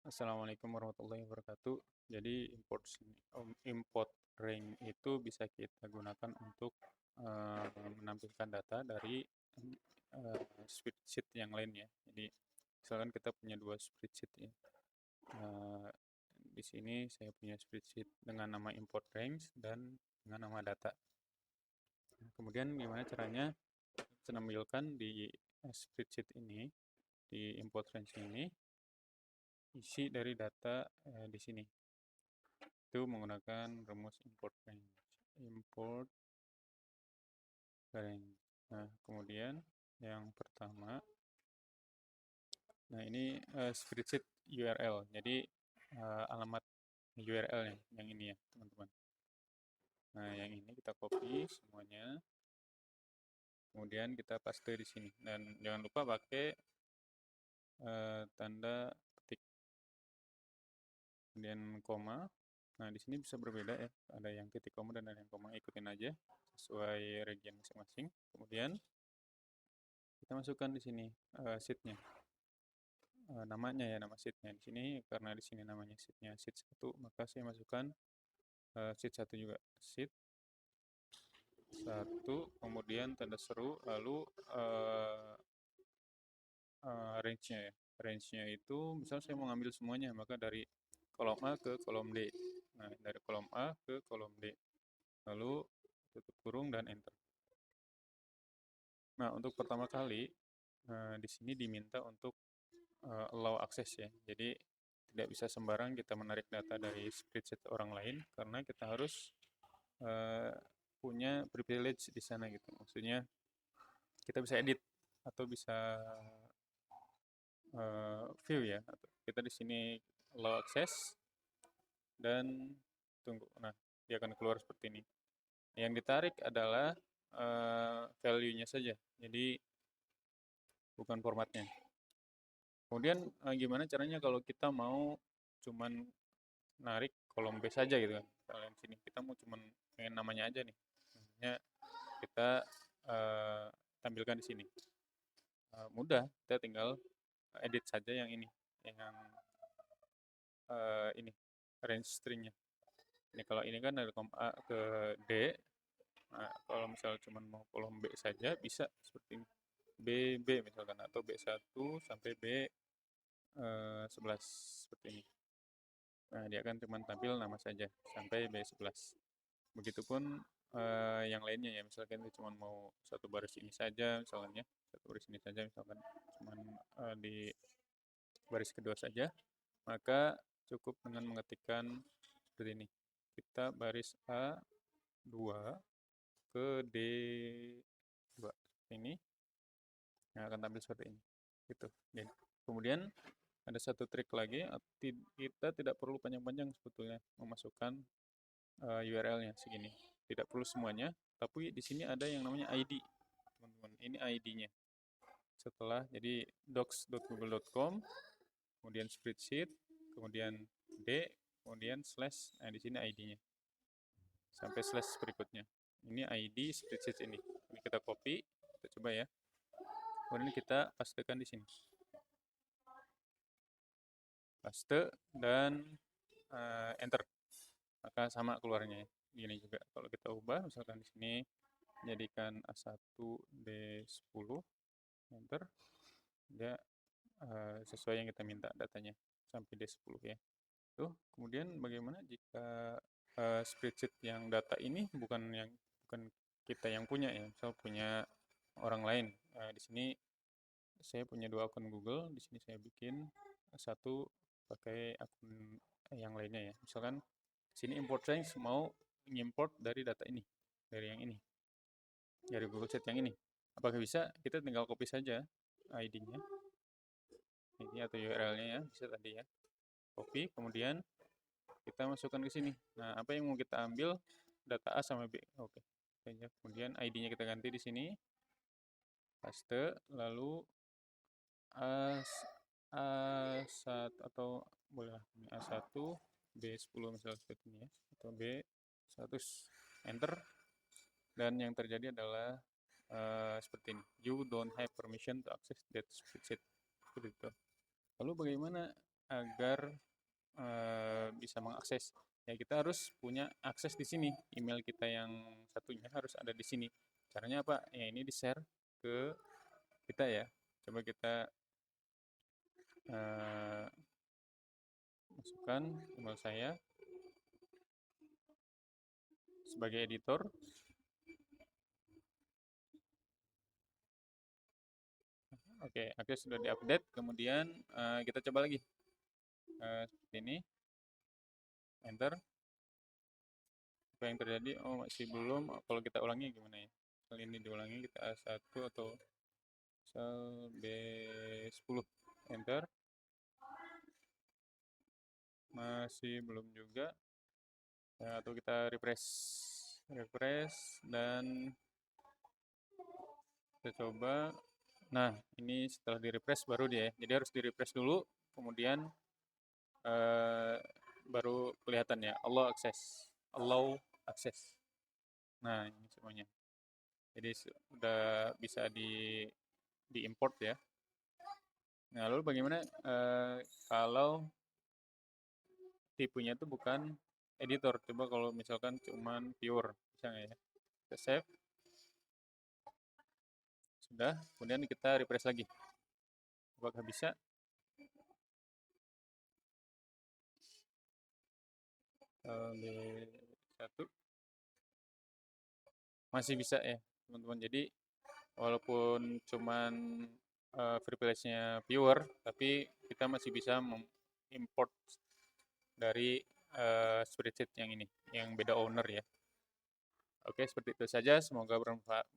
Assalamualaikum warahmatullahi wabarakatuh. Jadi import rank itu bisa kita gunakan untuk menampilkan data dari spreadsheet yang lain ya. Jadi misalkan kita punya dua spreadsheet ya. Eh, di sini saya punya spreadsheet dengan nama import range dan dengan nama data. Nah, kemudian gimana caranya saya menampilkan di spreadsheet ini, di import range ini, isi dari data di sini. Itu menggunakan rumus import range. Import range. Nah, kemudian yang pertama, nah ini spreadsheet URL. Jadi alamat URL-nya yang ini ya, teman-teman. Nah, yang ini kita copy semuanya. Kemudian kita paste di sini. Dan jangan lupa pakai tanda petik. Kemudian koma. Nah, di sini bisa berbeda ya. Ada yang titik koma dan ada yang koma. Ikutin aja sesuai region masing-masing. Kemudian kita masukkan di sini sheet-nya. Namanya ya, nama sheet-nya. Di sini karena di sini namanya sheet-nya sheet 1, maka saya masukkan sheet 1 juga. Sheet 1, kemudian tanda seru, lalu range-nya ya. Range-nya itu misal saya mau ngambil semuanya, maka dari kolom A ke kolom D. Nah, dari kolom A ke kolom D. Lalu tutup kurung dan enter. Nah, untuk pertama kali di sini diminta untuk allow access ya. Jadi tidak bisa sembarang kita menarik data dari spreadsheet orang lain karena kita harus punya privilege di sana gitu. Maksudnya kita bisa edit atau bisa view ya. Kita di sini allow access dan tunggu. Nah, dia akan keluar seperti ini. Yang ditarik adalah value-nya saja. Jadi bukan formatnya. Kemudian gimana caranya kalau kita mau cuman narik kolom B saja gitu kan. Kalian sini kita mau cuman pengen namanya aja nih. Namanya kita tampilkan di sini. Mudah, kita tinggal edit saja yang ini, yang ini range stringnya. Ini kalau ini kan dari kolom A ke D. Nah, kalau misalnya cuma mau kolom B saja bisa seperti ini. B misalkan atau B1 sampai B11 seperti ini. Nah, dia akan cuma tampil nama saja sampai B11. Begitupun yang lainnya ya, misalkan kita cuma mau satu baris ini saja, misalkan ya, satu baris ini saja, misalkan cuma di baris kedua saja, maka cukup dengan mengetikkan seperti ini. Kita baris A2 ke D2 ini, yang akan tampil seperti ini. Gitu. Dan kemudian ada satu trik lagi, kita tidak perlu panjang-panjang sebetulnya memasukkan URL-nya segini. Tidak perlu semuanya, tapi di sini ada yang namanya ID, teman-teman. Ini ID-nya. Setelah jadi docs.google.com, kemudian spreadsheet, kemudian D, kemudian slash, nah di sini ID-nya. Sampai slash berikutnya. Ini ID spreadsheet ini. Ini kita copy, kita coba ya. Kemudian kita pastekan di sini. Paste dan enter. Maka sama keluarnya ya. Gini juga kalau kita ubah misalkan di sini jadikan A1 D10 enter, dia sesuai yang kita minta datanya sampai D10 ya. Tuh, kemudian bagaimana jika spreadsheet yang data ini bukan kita yang punya ya, misal punya orang lain. Di sini saya punya dua akun Google, di sini saya bikin satu pakai akun yang lainnya ya. Misalkan sini import range mau mengimport dari data ini, dari yang ini, dari Google Sheet yang ini. Apakah bisa? Kita tinggal copy saja ID-nya, ini atau URL-nya ya, bisa tadi ya. Copy, kemudian kita masukkan ke sini. Nah, apa yang mau kita ambil? Data A sama B. Oke. Kemudian ID-nya kita ganti di sini. Paste, lalu A, A1 atau boleh A1, B10 misalnya seperti ini ya. Atau B100. Enter. Dan yang terjadi adalah seperti ini. You don't have permission to access that spreadsheet. Seperti itu. Lalu bagaimana agar bisa mengakses. Ya kita harus punya akses di sini. Email kita yang satunya harus ada di sini. Caranya apa? Ya ini di-share ke kita ya. Coba kita masukkan email saya sebagai editor. Oke, akses sudah diupdate. Kemudian kita coba lagi seperti ini. Enter. Apa yang terjadi? Oh, masih belum. Kalau kita ulangi gimana ya? Kali ini diulangi, kita A1 atau sel B10. Enter. Masih belum juga. Ya, atau kita refresh dan kita coba. Nah, ini setelah di refresh baru dia. Jadi harus di refresh dulu, kemudian baru kelihatan ya. Allow access. Nah, ini semuanya. Jadi sudah bisa di import ya. Nah, lalu bagaimana kalau tipenya itu bukan editor? Coba kalau misalkan cuman pure, bisa nggak ya? Kita save. Sudah, kemudian kita refresh lagi. Apakah bisa? B1 masih bisa ya, teman-teman. Jadi walaupun cuman free nya pure, tapi kita masih bisa mengimport dari spreadsheet yang ini, yang beda owner ya. Oke, seperti itu saja. Semoga bermanfaat.